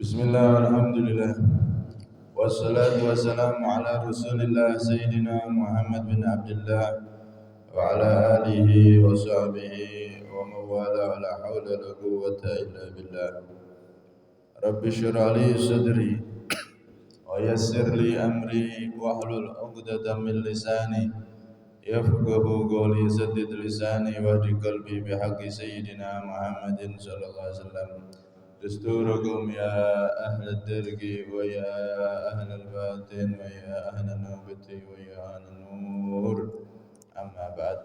Bismillah, alhamdulillah. Wassalatu wassalamu ala rasulillah Sayyidina Muhammad bin Abdullah wa ala alihi wa sahbihi wa mawala wa la hawla la quwwata illa billah. Rabbi syrah li sadri wa yassir li amri wahlul 'uqdatam min lisani yafqahu qawli, saddid lisani wahdi qalbi bihaqqi Sayyidina Muhammadin sallallahu alaihi wasallam. دستوركم يا أهل الدرق ويا أهل الباطن ويا أهل النوبة ويا أهل النور. Amma ba'd.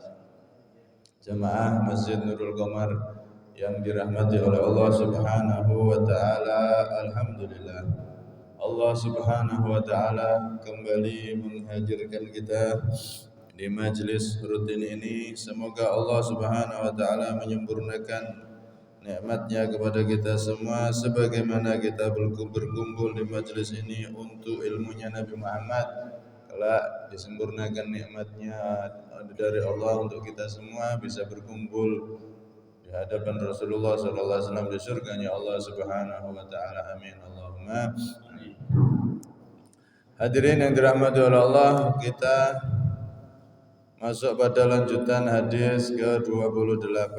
Jamaah Masjid Nurul Qamar yang dirahmati oleh Allah Subhanahu wa taala, alhamdulillah. Allah Subhanahu wa taala kembali menghadirkan kita di majelis rutin ini. Semoga Allah Subhanahu wa taala menyempurnakan nikmatnya kepada kita semua sebagaimana kita berkumpul di majelis ini untuk ilmunya Nabi Muhammad. Kelak disempurnakan nikmatnya dari Allah untuk kita semua bisa berkumpul di hadapan Rasulullah sallallahu alaihi wasallam di surganya Allah Subhanahu wa taala. Amin Allahumma. Hadirin yang dirahmati oleh Allah, kita masuk pada lanjutan hadis ke-28.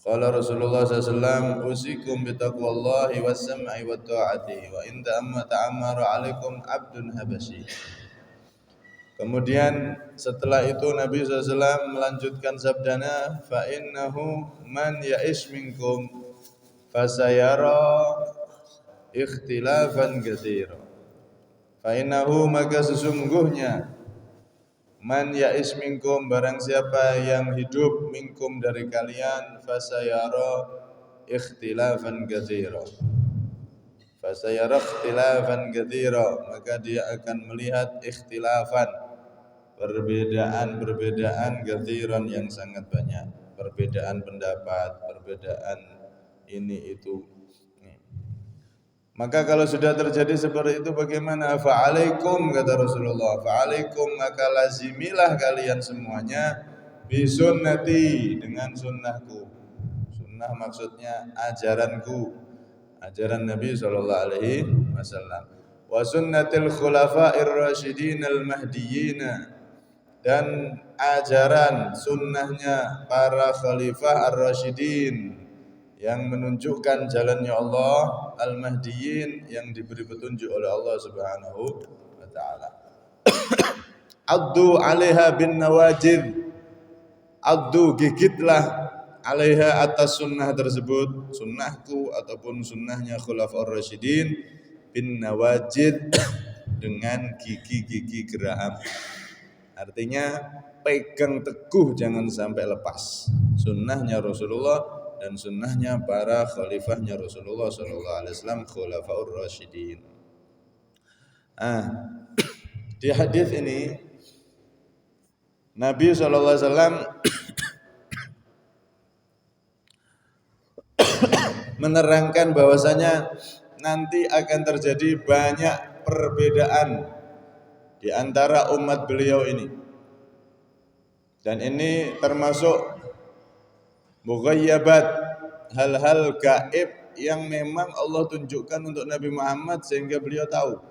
Qala Rasulullah SAW, usikum bitaqwallahi was-sam'i wat-ta'ati wa in ta'ammara 'alaikum 'abdun habasyi. Kemudian setelah itu Nabi SAW melanjutkan sabdanya, fa innahu man ya'ish minkum fasayara ikhtilafan katsira. Fa innahu, maka sesungguhnya, man ya'is minkum, barang siapa yang hidup minkum dari kalian, fasayara ikhtilafan katsira. Fasayara ikhtilafan katsira, maka dia akan melihat ikhtilafan, perbedaan katsiran yang sangat banyak, perbedaan pendapat, perbedaan ini itu. Maka kalau sudah terjadi seperti itu bagaimana? Fa'alaikum, kata Rasulullah, fa'alaikum, maka lazimilah kalian semuanya bisunnati, dengan sunnahku. Sunnah maksudnya ajaranku, ajaran Nabi SAW. Wa sunnatil khulafa'ir rasyidin al-mahdiyyin, dan ajaran sunnahnya para khalifah ar-rasyidin yang menunjukkan jalannya Allah, al-mahdiyyin, yang diberi petunjuk oleh Allah Subhanahu wa taala. Addu 'alaiha bin nawajid, addu, gigitlah, 'alaiha, atas sunnah tersebut, sunnahku ataupun sunnahnya khulafaur rasyidin, bin nawajid, dengan gigi-gigi geraham. Artinya pegang teguh, jangan sampai lepas sunnahnya Rasulullah dan sunnahnya para khalifahnya Rasulullah sallallahu alaihi wasallam, khulafaur rasyidin. Di hadis ini Nabi sallallahu alaihi wasallam menerangkan bahwasanya nanti akan terjadi banyak perbedaan di antara umat beliau ini. Dan ini termasuk mughayyabat, hal-hal gaib yang memang Allah tunjukkan untuk Nabi Muhammad sehingga beliau tahu.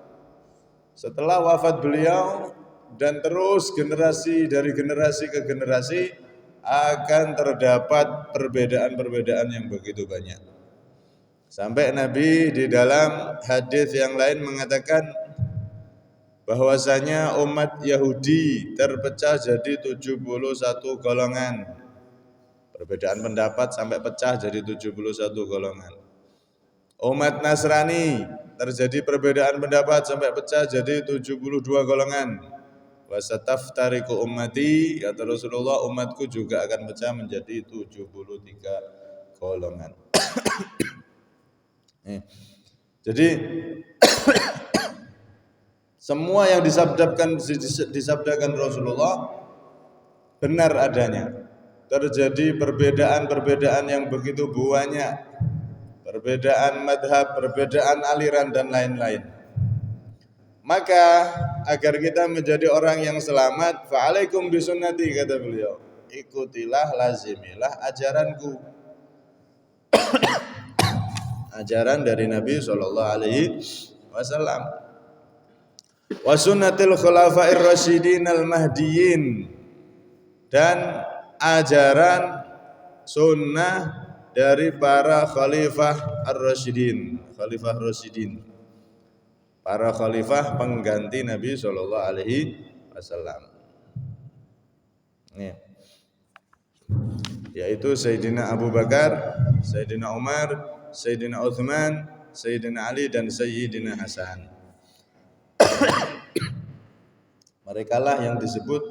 Setelah wafat beliau dan terus generasi dari generasi ke generasi akan terdapat perbedaan-perbedaan yang begitu banyak. Sampai Nabi di dalam hadis yang lain mengatakan bahwasanya umat Yahudi terpecah jadi 71 golongan. Perbedaan pendapat sampai pecah jadi 71 golongan. Umat Nasrani terjadi perbedaan pendapat sampai pecah jadi 72 golongan. Wasataftariqu ummati, kata Rasulullah, umatku juga akan pecah menjadi 73 golongan. Jadi semua yang disabdakan Rasulullah benar adanya. Terjadi perbedaan-perbedaan yang begitu banyak, perbedaan madhab, perbedaan aliran dan lain-lain. Maka agar kita menjadi orang yang selamat, fa'alaikum bisunnati, kata beliau, ikutilah, lazimilah ajaranku. ajaran dari Nabi sallallahu alaihi wasallam. Wa sunnatil khulafa'ir rasyidin al mahdiyyin, dan ajaran sunnah dari para khalifah ar-rasyidin, khalifah rasyidin, para khalifah pengganti Nabi sallallahu alaihi wasallam. Yaitu Sayyidina Abu Bakar, Sayyidina Umar, Sayyidina Uthman, Sayyidina Ali, dan Sayyidina Hasan. Mereka lah yang disebut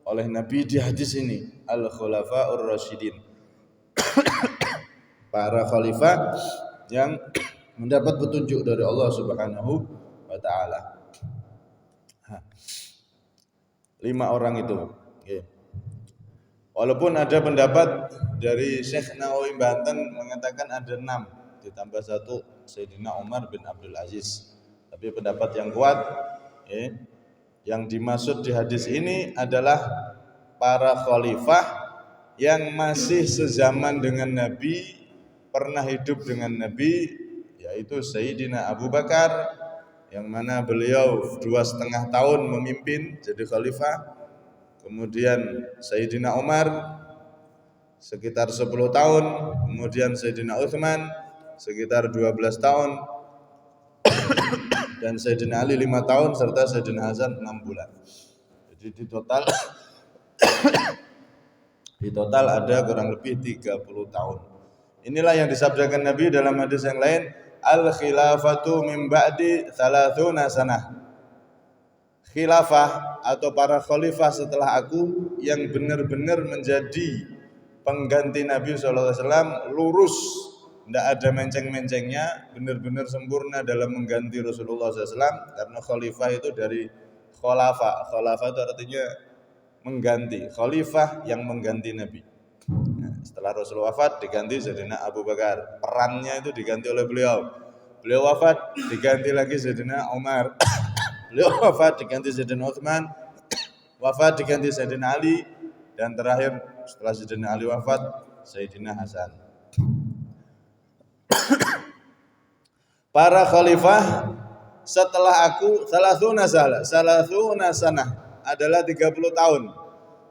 oleh Nabi di hadis ini Al-Khulafa'ur Rasyidin, para khalifah yang mendapat petunjuk dari Allah Subhanahu wa ta'ala. 5 orang itu. Walaupun ada pendapat dari Syekh Nawawi Banten mengatakan ada 6 ditambah 1 Sayyidina Umar bin Abdul Aziz. Tapi pendapat yang kuat, yang dimaksud di hadis ini adalah para khalifah yang masih sezaman dengan Nabi, pernah hidup dengan Nabi, yaitu Sayyidina Abu Bakar, yang mana beliau 2,5 tahun memimpin jadi khalifah. Kemudian Sayyidina Umar sekitar 10 tahun, kemudian Sayyidina Uthman sekitar 12 tahun, dan Sayyidina Ali 5 tahun, serta Sayyidina Hasan 6 bulan. Jadi di total ada kurang lebih 30 tahun. Inilah yang disabdakan Nabi dalam hadis yang lain, al-khilafatu min ba'di 30 sanah. Khilafah atau para khalifah setelah aku yang benar-benar menjadi pengganti Nabi SAW lurus, tidak ada menceng-mencengnya, benar-benar sempurna dalam mengganti Rasulullah SAW. Karena khalifah itu dari khulafa, khulafa itu artinya mengganti, khalifah yang mengganti Nabi. Setelah Rasul wafat diganti Sayyidina Abu Bakar, perannya itu diganti oleh beliau. Beliau wafat diganti lagi Sayyidina Umar. Beliau wafat diganti Sayyidina Uthman, wafat diganti Sayyidina Ali, dan terakhir setelah Sayyidina Ali wafat Sayyidina Hasan. Para khalifah setelah aku salasuna sanah adalah 30 tahun.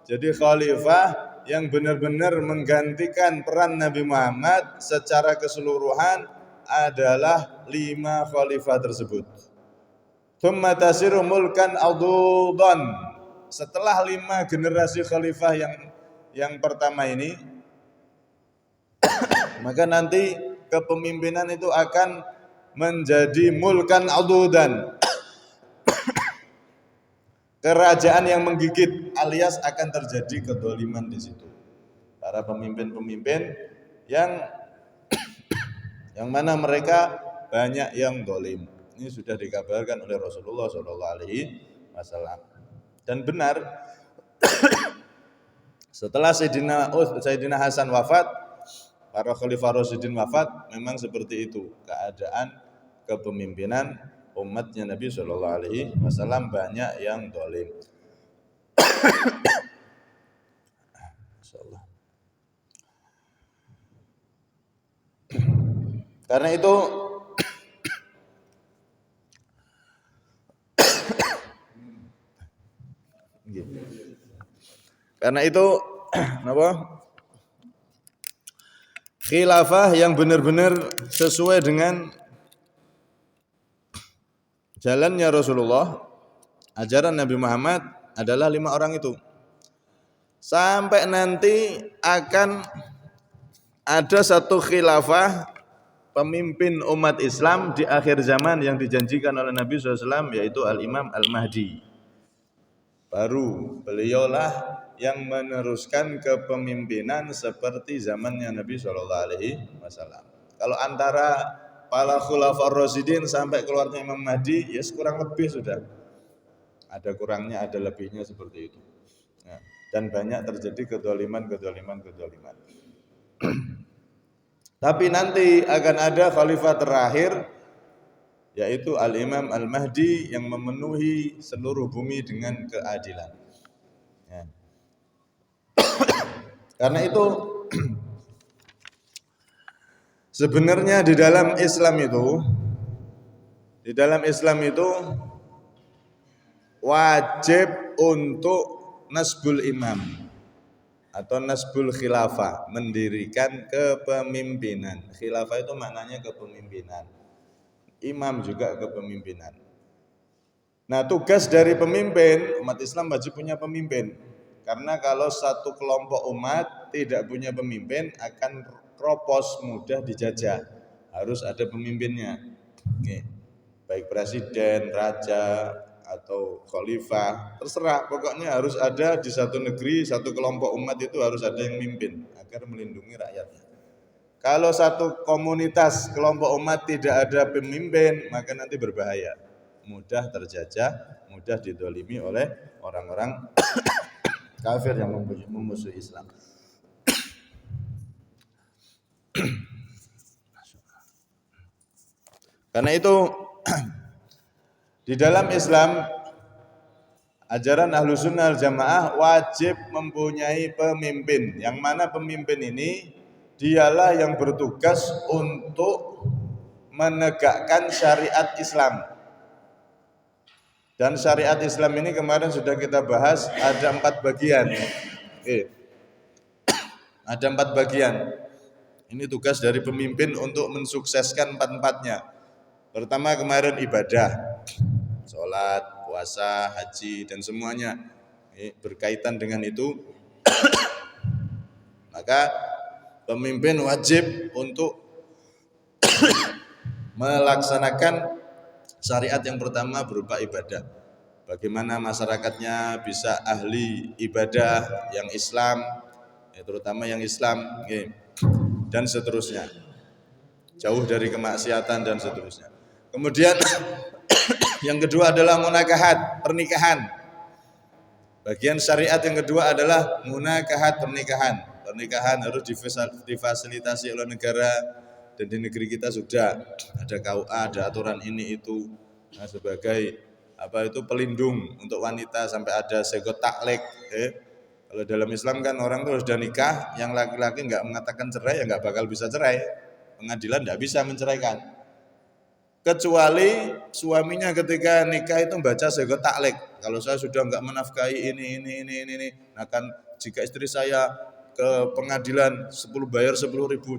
Jadi khalifah yang benar-benar menggantikan peran Nabi Muhammad secara keseluruhan adalah 5 khalifah tersebut. Tsumma tasiru mulkan adudan. Setelah 5 generasi khalifah yang pertama ini, maka nanti kepemimpinan itu akan menjadi mulkan adudan, kerajaan yang menggigit, alias akan terjadi kedzaliman di situ. Para pemimpin-pemimpin yang mana mereka banyak yang zalim. Ini sudah dikabarkan oleh Rasulullah SAW. Dan benar, setelah Sayyidina Hasan wafat, para khalifah Rasyidin wafat, memang seperti itu keadaan kepemimpinan umatnya Nabi SAW, banyak yang zalim. Karena itu khilafah yang benar-benar sesuai dengan jalannya Rasulullah, ajaran Nabi Muhammad adalah 5 orang itu. Sampai nanti akan ada satu khilafah pemimpin umat Islam di akhir zaman yang dijanjikan oleh Nabi SAW, yaitu Al-Imam Al-Mahdi. Baru beliaulah yang meneruskan kepemimpinan seperti zamannya Nabi SAW. Kalau antara para khulafa'ur rasyidin sampai keluarnya Imam Mahdi, ya kurang lebih sudah. Ada kurangnya, ada lebihnya seperti itu. Nah, dan banyak terjadi kedzaliman. Tapi nanti akan ada khalifah terakhir, yaitu Al-Imam Al-Mahdi yang memenuhi seluruh bumi dengan keadilan. Ya. Karena itu Sebenarnya di dalam Islam itu wajib untuk nasbul imam atau nasbul khilafah, mendirikan kepemimpinan. Khilafah itu maknanya kepemimpinan. Imam juga kepemimpinan. Nah, tugas dari pemimpin, umat Islam wajib punya pemimpin. Karena kalau satu kelompok umat tidak punya pemimpin akan kropos, mudah dijajah. Harus ada pemimpinnya. Oke. Baik presiden, raja, atau khalifah, terserah. Pokoknya harus ada di satu negeri, satu kelompok umat itu harus ada yang mimpin agar melindungi rakyatnya. Kalau satu komunitas, kelompok umat tidak ada pemimpin, maka nanti berbahaya. Mudah terjajah, mudah didolimi oleh orang-orang kafir yang memusuhi Islam. Karena itu di dalam Islam ajaran Ahlussunnah wal Jamaah wajib mempunyai pemimpin. Yang mana pemimpin ini dialah yang bertugas untuk menegakkan syariat Islam. Dan syariat Islam ini kemarin sudah kita bahas ada 4 bagian. Ada 4 bagian. Ini tugas dari pemimpin untuk mensukseskan 4-4-nya. Pertama kemarin ibadah, sholat, puasa, haji, dan semuanya berkaitan dengan itu. Maka pemimpin wajib untuk melaksanakan syariat yang pertama berupa ibadah. Bagaimana masyarakatnya bisa ahli ibadah yang Islam, terutama yang Islam, dan seterusnya. Jauh dari kemaksiatan dan seterusnya. Kemudian yang kedua adalah munakahat, pernikahan. Bagian syariat yang kedua adalah munakahat, pernikahan. Pernikahan harus difasilitasi oleh negara, dan di negeri kita sudah ada KUA, ada aturan ini itu. Nah, sebagai pelindung untuk wanita sampai ada segot taklek. Kalau dalam Islam kan orang tuh sudah nikah, yang laki-laki nggak mengatakan cerai ya nggak bakal bisa cerai. Pengadilan nggak bisa menceraikan. Kecuali suaminya ketika nikah itu membaca segot taklek. Kalau saya sudah nggak menafkahi ini. Nah kan jika istri saya ke pengadilan 10.000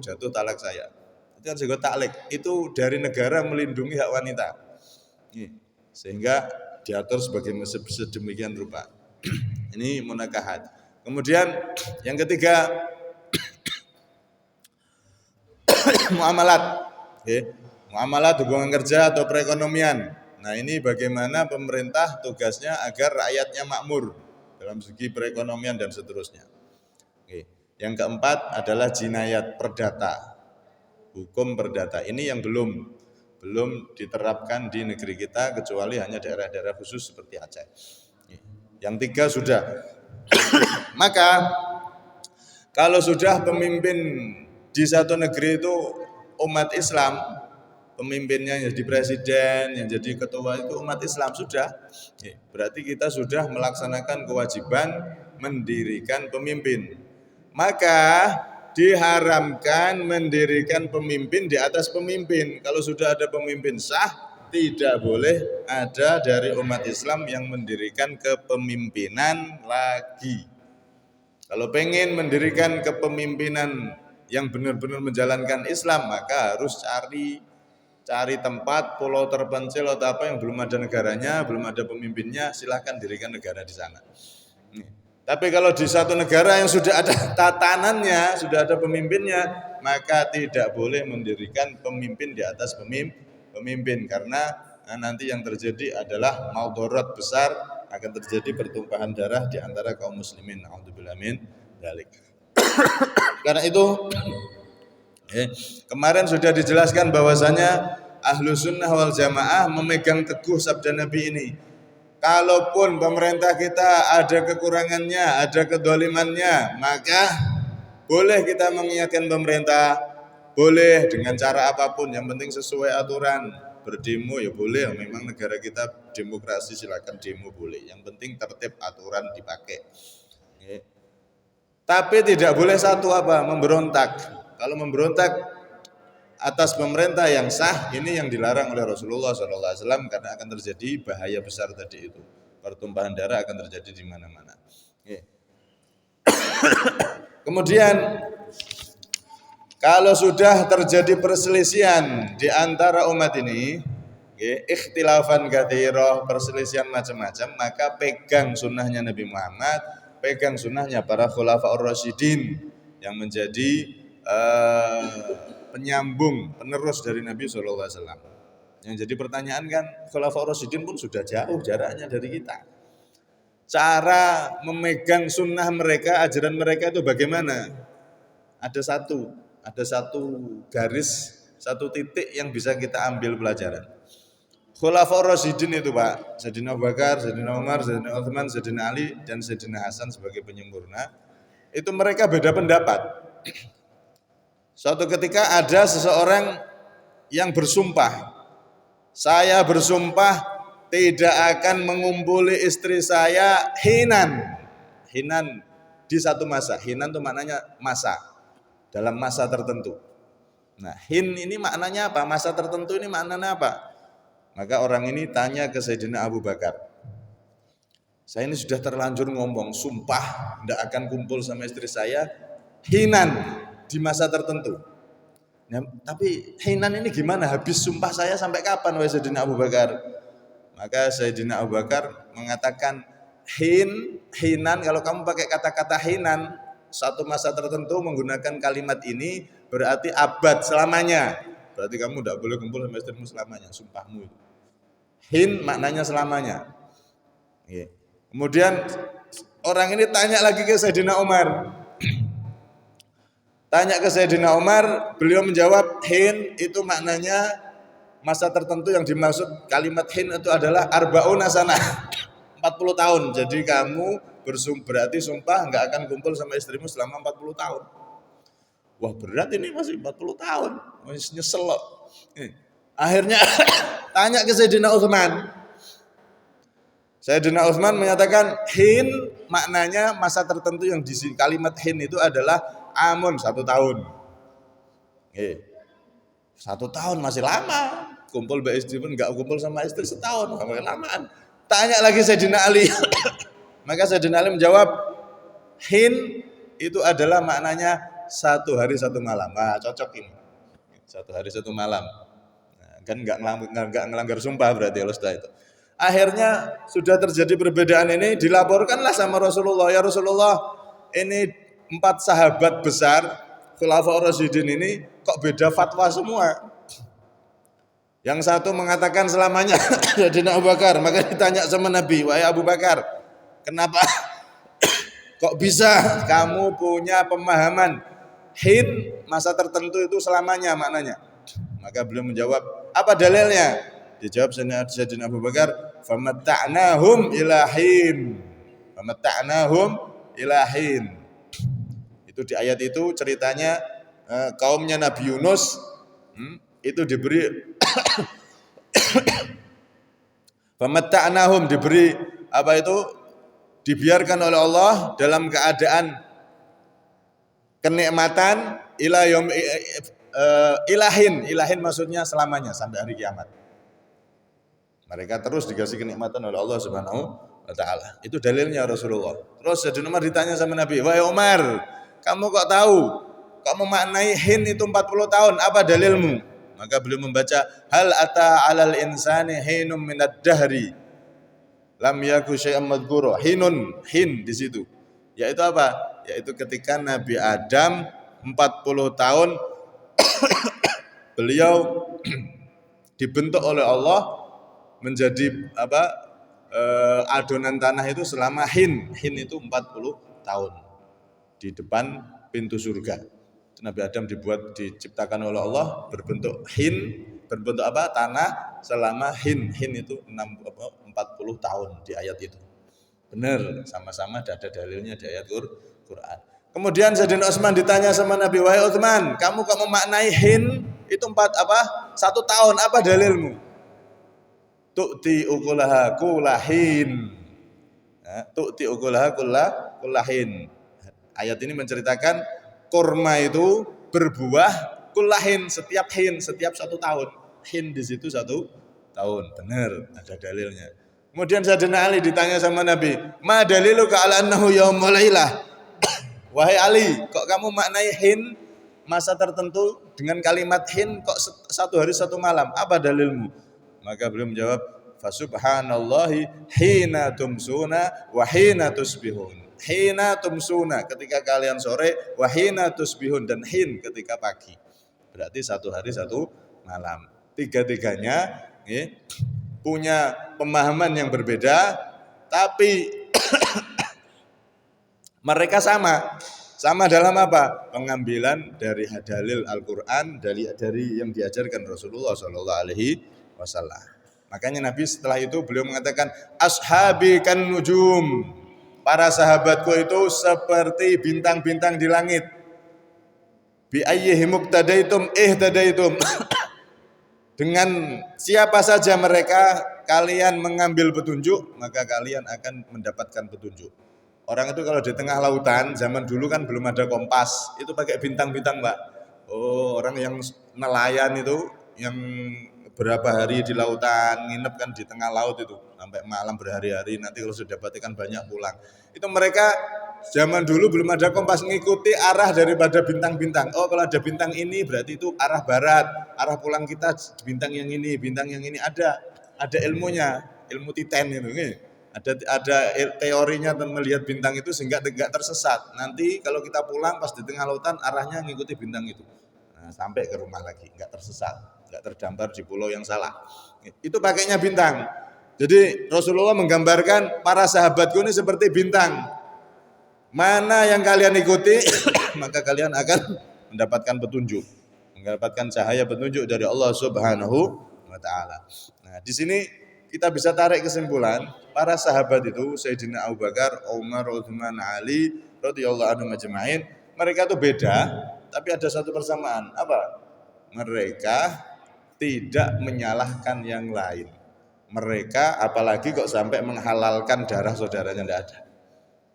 jatuh talak saya. Itu kan segot taklek. Itu dari negara melindungi hak wanita. Sehingga diatur sebagai sedemikian rupa. Ini munakahat. Kemudian yang ketiga muamalat. Muamalat hubungan kerja atau perekonomian. Nah, ini bagaimana pemerintah tugasnya agar rakyatnya makmur dalam segi perekonomian dan seterusnya. Yang keempat adalah jinayat perdata. Hukum perdata. Ini yang belum diterapkan di negeri kita kecuali hanya daerah-daerah khusus seperti Aceh. Yang tiga sudah. Maka kalau sudah pemimpin di satu negeri itu umat Islam, pemimpinnya yang jadi presiden, yang jadi ketua itu umat Islam sudah. Berarti kita sudah melaksanakan kewajiban mendirikan pemimpin. Maka diharamkan mendirikan pemimpin di atas pemimpin. Kalau sudah ada pemimpin sah, tidak boleh ada dari umat Islam yang mendirikan kepemimpinan lagi. Kalau pengen mendirikan kepemimpinan yang benar-benar menjalankan Islam, maka harus cari tempat pulau terpencil atau apa yang belum ada negaranya, belum ada pemimpinnya, silahkan dirikan negara di sana. Tapi kalau di satu negara yang sudah ada tatanannya, sudah ada pemimpinnya, maka tidak boleh mendirikan pemimpin di atas pemimpin karena nanti yang terjadi adalah maudharat besar, akan terjadi pertumpahan darah di antara kaum muslimin. A'udzubillahi min dzalik. Karena itu kemarin sudah dijelaskan bahwasanya Ahlussunnah wal Jamaah memegang teguh sabda Nabi ini. Kalaupun pemerintah kita ada kekurangannya, ada kedolimannya, maka boleh kita mengingatkan pemerintah, boleh dengan cara apapun, yang penting sesuai aturan. Berdemo ya boleh, memang negara kita demokrasi, silakan demo boleh. Yang penting tertib, aturan dipakai. Tapi tidak boleh memberontak. Kalau memberontak atas pemerintah yang sah, ini yang dilarang oleh Rasulullah SAW karena akan terjadi bahaya besar tadi itu. Pertumpahan darah akan terjadi di mana-mana. Kemudian kalau sudah terjadi perselisihan di antara umat ini, ikhtilafan katsira, perselisihan macam-macam, maka pegang sunnahnya Nabi Muhammad, pegang sunnahnya para khulafaur rasyidin yang menjadi penyambung, penerus dari Nabi SAW. Yang jadi pertanyaan kan, khulafaur rasyidin pun sudah jauh jaraknya dari kita. Cara memegang sunnah mereka, ajaran mereka itu bagaimana? Ada satu garis, satu titik yang bisa kita ambil pelajaran. Khulafaur rasyidin itu Pak, Sayyidina Abu Bakar, Sayyidina Umar, Sayyidina Utsman, Sayyidina Ali, dan Sayyidina Hasan sebagai penyempurna. Itu mereka beda pendapat. Suatu ketika ada seseorang yang bersumpah, saya bersumpah tidak akan mengumpuli istri saya hinan di satu masa. Hinan itu maknanya masa, dalam masa tertentu. Nah, hin ini maknanya apa? Masa tertentu ini maknanya apa? Maka orang ini tanya ke Sayyidina Abu Bakar, saya ini sudah terlanjur ngomong, sumpah tidak akan kumpul sama istri saya hinan di masa tertentu. Nah, tapi hinan ini gimana? Habis sumpah saya sampai kapan wahai Sayyidina Abu Bakar? Maka Sayyidina Abu Bakar mengatakan hinan, kalau kamu pakai kata-kata hinan satu masa tertentu menggunakan kalimat ini berarti abad selamanya. Berarti kamu tidak boleh kumpul sama istrimu selamanya, sumpahmu itu. Hin maknanya selamanya. Kemudian orang ini tanya lagi ke Sayyidina Umar. Tanya ke Sayyidina Umar, beliau menjawab hin itu maknanya masa tertentu, yang dimaksud kalimat hin itu adalah arba'una sanah, 40 tahun. Jadi kamu berarti sumpah enggak akan kumpul sama istrimu selama 40 tahun. Wah, berat ini, masih 40 tahun. Masih nyesel loh. Akhirnya tanya ke Sayyidina Utsman. Sayyidina Utsman menyatakan hin maknanya masa tertentu, yang di kalimat hin itu adalah amun, 1 tahun. 1 tahun masih lama. Kumpul sama istri pun enggak kumpul sama istri setahun, lamaan. Tanya lagi Sayyidina Ali. Maka Sayyidina Ali menjawab, hin itu adalah maknanya 1 hari 1 malam. Nah, cocok ini. 1 hari 1 malam. Nah, kan enggak ngelanggar sumpah berarti kalau sudah itu. Akhirnya sudah terjadi perbedaan ini, dilaporkanlah sama Rasulullah. Ya Rasulullah, ini 4 sahabat besar Khulafaur Rasyidin ini kok beda fatwa semua. Yang satu mengatakan selamanya Sayyidina Abu Bakar. Maka ditanya sama Nabi, wahai Abu Bakar, kenapa kok bisa kamu punya pemahaman hin masa tertentu itu selamanya maknanya? Maka beliau menjawab, apa dalilnya? Dijawab Sayyidina Abu Bakar, famatta'nahum ilahin. Famatta'nahum ilahin. Itu di ayat itu ceritanya kaumnya Nabi Yunus itu diberi famatta'nahum, diberi apa itu? Dibiarkan oleh Allah dalam keadaan kenikmatan ilahin maksudnya selamanya sampai hari kiamat. Mereka terus dikasih kenikmatan oleh Allah Subhanahu wa taala. Itu dalilnya Rasulullah. Terus Sayyidina Umar ditanya sama Nabi, "Wahai Umar, kamu kok tahu? Kamu maknai hin itu 40 tahun, apa dalilmu?" Maka beliau membaca, "Hal ata 'alal insani hinum minad dahri lam yaku syai'an madhkura." Hin di situ. Yaitu apa? Yaitu ketika Nabi Adam 40 tahun beliau dibentuk oleh Allah menjadi adonan tanah itu selama hin itu 40 tahun di depan pintu surga. Nabi Adam diciptakan oleh Allah berbentuk tanah selama hin itu 40 tahun di ayat itu. Benar, sama-sama ada dalilnya di ayat Quran. Kemudian Sayyidina Utsman ditanya sama Nabi, wahai Utsman, kamu kok memaknai hin itu 1 tahun, apa dalilmu? Tu'ti ukulaha kullahin. Tu'ti ukulaha kullahin. Ayat ini menceritakan kurma itu berbuah Kullahin, setiap 1 tahun. Hin di situ 1 tahun. Benar, ada dalilnya. Kemudian Sayyidina Ali ditanya sama Nabi, "Ma daliluka ala annahu yaumul lailah?" Wahai Ali, kok kamu maknai hin masa tertentu dengan kalimat hin kok 1 hari 1 malam? Apa dalilmu? Maka beliau menjawab, "Fasubhanallahi hina tumsuna wa hina tusbihun." Hina tumsuna ketika kalian sore, wa hina tusbihun, dan hin ketika pagi. Berarti 1 hari 1 malam. Tiga-tiganya punya pemahaman yang berbeda, tapi mereka sama. Sama dalam apa? Pengambilan dari dalil Al-Quran, dari yang diajarkan Rasulullah SAW. Makanya Nabi setelah itu beliau mengatakan, "Ashabi kan nujum." Para sahabatku itu seperti bintang-bintang di langit. Bi ayyihi muqtadaitum ihtadaitum. Dengan siapa saja mereka kalian mengambil petunjuk, maka kalian akan mendapatkan petunjuk. Orang itu kalau di tengah lautan, zaman dulu kan belum ada kompas, itu pakai bintang-bintang, Mbak. Oh, orang yang nelayan itu yang berapa hari di lautan, nginep kan di tengah laut itu sampai malam berhari-hari, nanti kalau sudah dapat ikan banyak pulang. Itu mereka zaman dulu belum ada kompas, ngikuti arah daripada bintang-bintang. Oh, kalau ada bintang ini berarti itu arah barat, arah pulang kita bintang yang ini ada ilmunya, ilmu Titan itu nih. Ada teorinya melihat bintang itu sehingga tidak tersesat. Nanti kalau kita pulang pas di tengah lautan arahnya ngikuti bintang itu. Nah, sampai ke rumah lagi enggak tersesat, enggak terdampar di pulau yang salah. Itu pakainya bintang. Jadi Rasulullah menggambarkan para sahabatku ini seperti bintang. Mana yang kalian ikuti, maka kalian akan mendapatkan petunjuk, mendapatkan cahaya petunjuk dari Allah Subhanahu wa taala. Nah, di sini kita bisa tarik kesimpulan, para sahabat itu Sayyidina Abu Bakar, Umar, Utsman, Ali radhiyallahu anhum ajma'in, mereka itu beda, tapi ada satu persamaan. Apa? Mereka tidak menyalahkan yang lain. Mereka apalagi kok sampai menghalalkan darah saudaranya, tidak ada.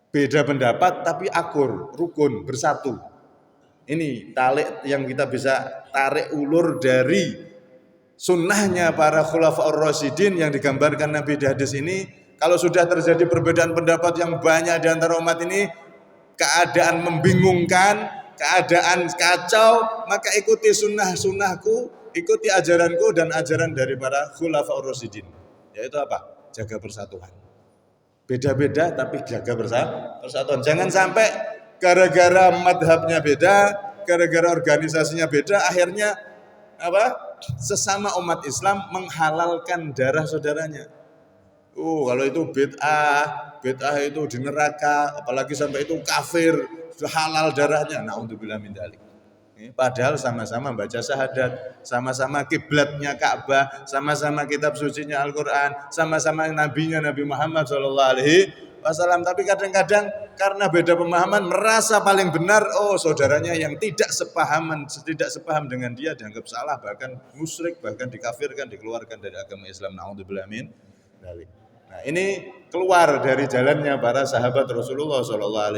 Beda pendapat tapi akur, rukun, bersatu. Ini tali yang kita bisa tarik ulur dari sunnahnya para khulafaur rasyidin yang digambarkan Nabi di hadis ini. Kalau sudah terjadi perbedaan pendapat yang banyak di antara umat ini, keadaan membingungkan, keadaan kacau, maka ikuti sunnahku, ikuti ajaranku dan ajaran dari para khulafaur rasyidin. Yaitu apa? Jaga persatuan. Beda-beda tapi jaga persatuan. Jangan sampai gara-gara madhabnya beda, gara-gara organisasinya beda, akhirnya apa? Sesama umat Islam menghalalkan darah saudaranya. Kalau itu bid'ah itu di neraka, apalagi sampai itu kafir, sudah halal darahnya. Na'udzubillah min dzalik. Padahal sama-sama baca syahadat, sama-sama kiblatnya Ka'bah, sama-sama kitab sucinya Al-Qur'an, sama-sama nabinya Nabi Muhammad SAW. Tapi kadang-kadang karena beda pemahaman merasa paling benar, saudaranya yang tidak sepaham dengan dia dianggap salah, bahkan musyrik, bahkan dikafirkan, dikeluarkan dari agama Islam. Na'udzubillah min dzalik. Nah, ini keluar dari jalannya para sahabat Rasulullah SAW.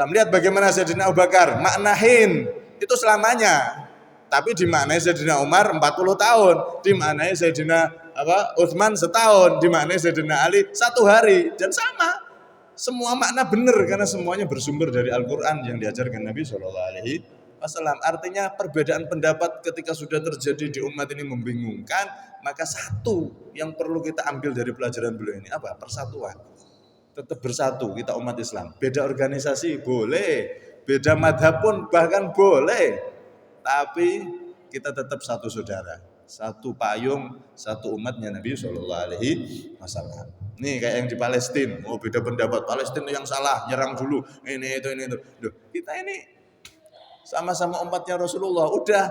Lihat bagaimana Sayyidina Abu Bakar maknahin itu selamanya. Tapi dimaknai Sayyidina Umar 40 tahun, dimaknai Sayyidina Utsman setahun, dimaknai Sayyidina Ali 1 hari, dan sama. Semua makna benar karena semuanya bersumber dari Al-Qur'an yang diajarkan Nabi SAW. Artinya perbedaan pendapat ketika sudah terjadi di umat ini membingungkan, maka satu yang perlu kita ambil dari pelajaran beliau ini apa? Persatuan. Tetap bersatu kita umat Islam. Beda organisasi boleh, beda madhab pun bahkan boleh, tapi kita tetap satu saudara, satu payung, satu umatnya Nabi SAW. Nih kayak yang di Palestina, beda pendapat, Palestina yang salah, nyerang dulu, ini itu. Kita ini sama-sama umatnya Rasulullah, udah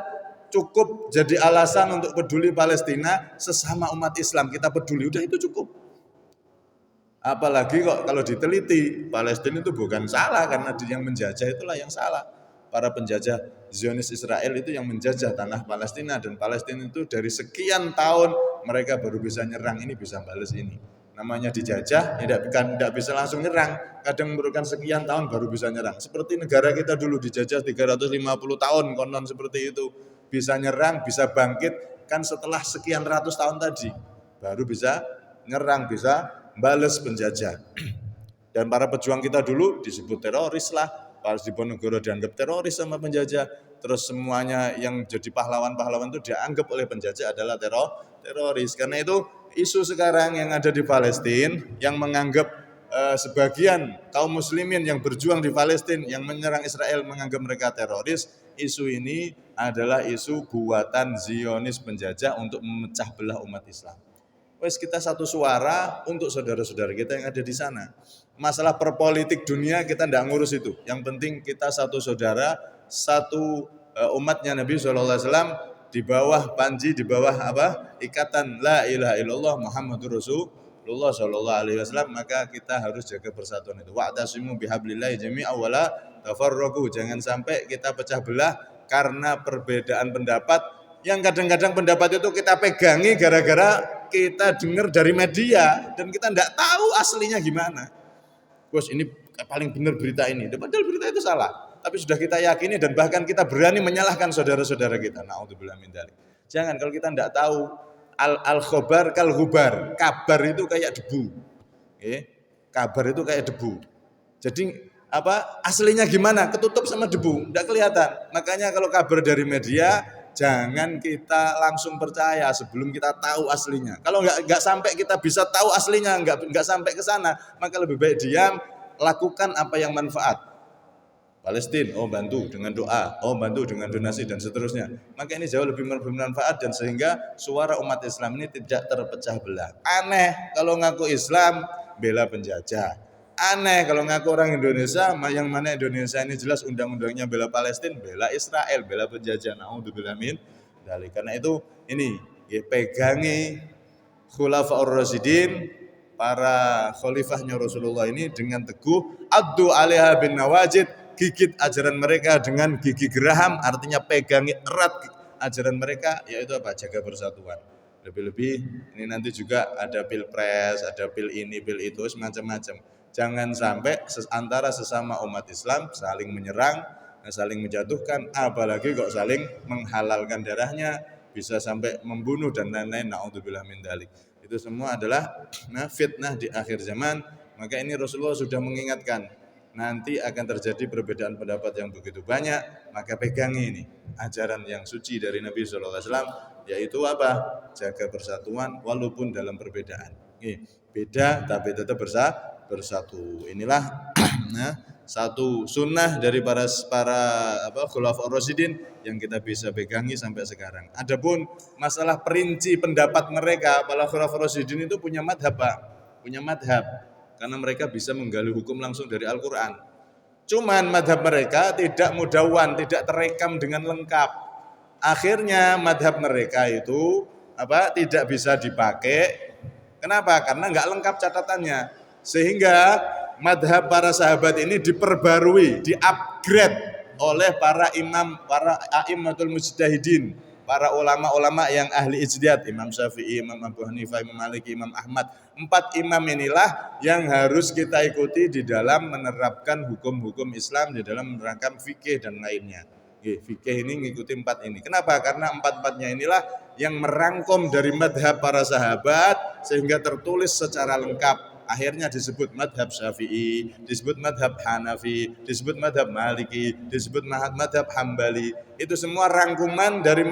cukup jadi alasan untuk peduli Palestina, sesama umat Islam kita peduli, udah itu cukup. Apalagi kok kalau diteliti, Palestina itu bukan salah karena yang menjajah itulah yang salah. Para penjajah Zionis Israel itu yang menjajah tanah Palestina, dan Palestina itu dari sekian tahun mereka baru bisa nyerang ini, bisa balas ini. Namanya dijajah, tidak bisa langsung nyerang. Kadang memerlukan sekian tahun baru bisa nyerang. Seperti negara kita dulu dijajah 350 tahun, konon seperti itu. Bisa nyerang, bisa bangkit, kan setelah sekian ratus tahun tadi. Baru bisa nyerang, bisa bales penjajah. Dan para pejuang kita dulu disebut teroris lah. Pak Diponegoro dianggap teroris sama penjajah. Terus semuanya yang jadi pahlawan-pahlawan itu dianggap oleh penjajah adalah teroris. Karena itu isu sekarang yang ada di Palestina yang menganggap sebagian kaum muslimin yang berjuang di Palestina yang menyerang Israel menganggap mereka teroris, isu ini adalah isu buatan Zionis penjajah untuk memecah belah umat Islam. Wes kita satu suara untuk saudara-saudara kita yang ada di sana. Masalah perpolitik dunia kita tidak ngurus itu. Yang penting kita satu saudara, satu umatnya Nabi SAW di bawah panji, di bawah ikatan la ilaha illallah Muhammadur Rasulullah sallallahu alaihi wasallam, maka kita harus jaga persatuan itu. Wa'tasimu bihablillahi jami'an wa la tafarraqu. Jangan sampai kita pecah belah karena perbedaan pendapat yang kadang-kadang pendapat itu kita pegangi gara-gara kita dengar dari media dan kita tidak tahu aslinya gimana. Bos, ini paling benar berita ini, padahal berita itu salah. Tapi sudah kita yakini dan bahkan kita berani menyalahkan saudara-saudara kita. Na'udzubillah min dzalik. Jangan, kalau kita tidak tahu al-khobar kal-hubar. Kabar itu kayak debu. Kabar itu kayak debu. Jadi aslinya gimana? Ketutup sama debu, tidak kelihatan. Makanya kalau kabar dari media jangan kita langsung percaya sebelum kita tahu aslinya. Kalau nggak sampai kita bisa tahu aslinya, nggak sampai ke sana, maka lebih baik diam, lakukan apa yang manfaat. Palestina, bantu dengan doa, bantu dengan donasi dan seterusnya. Maka ini jauh lebih bermanfaat dan sehingga suara umat Islam ini tidak terpecah belah. Aneh kalau ngaku Islam bela penjajah. Aneh kalau ngaku orang Indonesia, yang mana Indonesia ini jelas undang-undangnya bela Palestina, bela Israel, bela penjajah. Na'udzubillah min dzalik. Karena itu ini pegangi khulafaur rasyidin, para khalifahnya Rasulullah ini dengan teguh, addu 'alaiha bin nawajid, gigit ajaran mereka dengan gigi geraham, artinya pegangi erat ajaran mereka, yaitu jaga persatuan. Lebih-lebih ini nanti juga ada pilpres, ada pil ini, pil itu, semacam-macam. Jangan sampai antara sesama umat Islam saling menyerang, saling menjatuhkan, apalagi kok saling menghalalkan darahnya, bisa sampai membunuh dan lain-lain. Na'udzubillah min dzalik. Itu semua adalah fitnah di akhir zaman. Maka ini Rasulullah sudah mengingatkan, nanti akan terjadi perbedaan pendapat yang begitu banyak, maka pegangi ini ajaran yang suci dari Nabi SAW, yaitu jaga persatuan walaupun dalam perbedaan. Beda tapi tetap bersatu. Inilah satu sunnah dari para khulafaur rasyidin yang kita bisa pegangi sampai sekarang. Adapun masalah perinci pendapat mereka, para khulafaur rasyidin itu punya madhab, punya madhab. Karena mereka bisa menggali hukum langsung dari Al-Quran. Cuman madhab mereka tidak mudawan, tidak terekam dengan lengkap. Akhirnya madhab mereka itu tidak bisa dipakai. Kenapa? Karena nggak lengkap catatannya. Sehingga madhab para sahabat ini diperbarui, di-upgrade oleh para imam, para a'immatul mujtahidin, para ulama-ulama yang ahli ijtihad, Imam Syafi'i, Imam Abu Hanifah, Imam Maliki, Imam Ahmad. 4 imam inilah yang harus kita ikuti di dalam menerapkan hukum-hukum Islam, di dalam menerapkan fikih dan lainnya. Fikih ini ngikuti 4 ini. Kenapa? Karena 4-4-nya inilah yang merangkum dari madhab para sahabat sehingga tertulis secara lengkap. Akhirnya disebut madhab Syafi'i, disebut madhab Hanafi, disebut madhab Maliki, disebut madhab Hambali. Itu semua rangkuman dari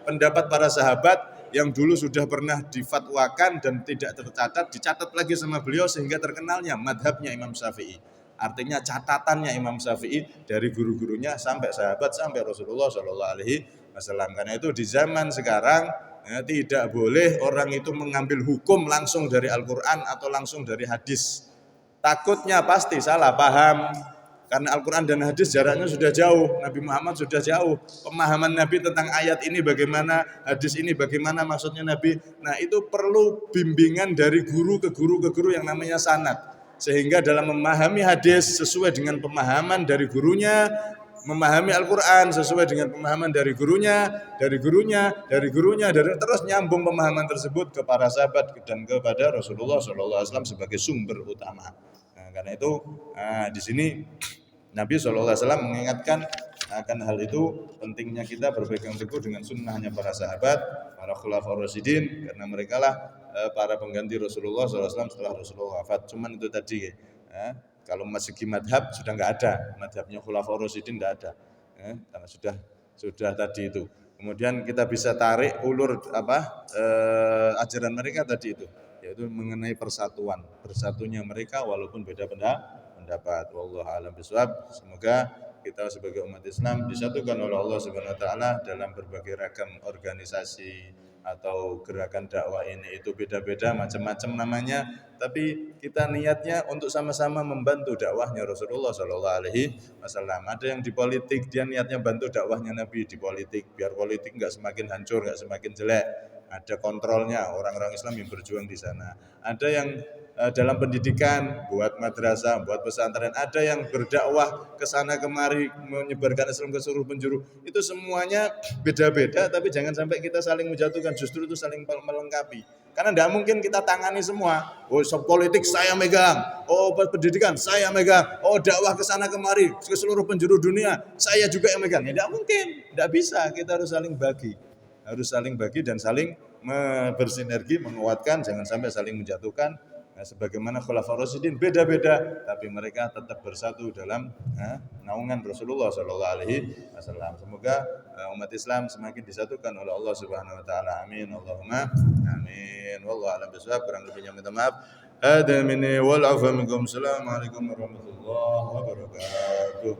pendapat para sahabat yang dulu sudah pernah difatwakan dan tidak tercatat, dicatat lagi sama beliau sehingga terkenalnya madhabnya Imam Syafi'i. Artinya catatannya Imam Syafi'i dari guru-gurunya sampai sahabat, sampai Rasulullah SAW. Karena itu di zaman sekarang tidak boleh orang itu mengambil hukum langsung dari Al-Quran atau langsung dari hadis. Takutnya pasti salah paham. Karena Al-Quran dan hadis jaraknya sudah jauh. Nabi Muhammad sudah jauh. Pemahaman Nabi tentang ayat ini bagaimana, hadis ini bagaimana maksudnya Nabi. Nah itu perlu bimbingan dari guru ke guru yang namanya sanad. Sehingga dalam memahami hadis sesuai dengan pemahaman dari gurunya, memahami Al-Quran sesuai dengan pemahaman dari gurunya, terus nyambung pemahaman tersebut ke para sahabat dan kepada Rasulullah SAW sebagai sumber utama. Nah, karena itu di sini Nabi SAW mengingatkan akan hal itu, pentingnya kita berpegang teguh dengan sunnahnya para sahabat, para khulafaur rasyidin, karena mereka lah para pengganti Rasulullah SAW setelah Rasulullah wafat. Cuman itu tadi, kalau segi madhab sudah nggak ada, madhabnya khulafaur rasyidin nggak ada, karena sudah tadi itu. Kemudian kita bisa tarik ulur ajaran mereka tadi itu, yaitu mengenai persatuan, bersatunya mereka walaupun beda pendapat. Wallahu a'lam bishawab. Semoga kita sebagai umat Islam disatukan oleh Allah Subhanahu wa taala dalam berbagai ragam organisasi atau gerakan dakwah ini. Itu beda-beda macam-macam namanya, tapi kita niatnya untuk sama-sama membantu dakwahnya Rasulullah sallallahu alaihi wasallam. Ada yang di politik, dia niatnya bantu dakwahnya Nabi di politik, biar politik enggak semakin hancur, enggak semakin jelek. Ada kontrolnya orang-orang Islam yang berjuang di sana. Ada yang dalam pendidikan, buat madrasah, buat pesantren, ada yang berdakwah ke sana kemari menyebarkan Islam ke seluruh penjuru. Itu semuanya beda-beda, tapi jangan sampai kita saling menjatuhkan, justru itu saling melengkapi. Karena tidak mungkin kita tangani semua. Oh, politik saya megang, oh pendidikan saya megang, oh dakwah ke sana kemari ke seluruh penjuru dunia saya juga yang megang. Ya tidak mungkin, tidak bisa. Kita harus saling bagi. Dan saling bersinergi, menguatkan, jangan sampai saling menjatuhkan. Sebagaimana khulafaur rasyidin beda-beda, tapi mereka tetap bersatu dalam naungan Rasulullah SAW. Semoga umat Islam semakin disatukan oleh Allah Subhanahu Wa Taala. Amin. Allahumma amin. Wallahu a'lam bishawab. Kurang lebihnya minta maaf. Hada minni wal afu minkum. Assalamualaikum warahmatullahi wabarakatuh.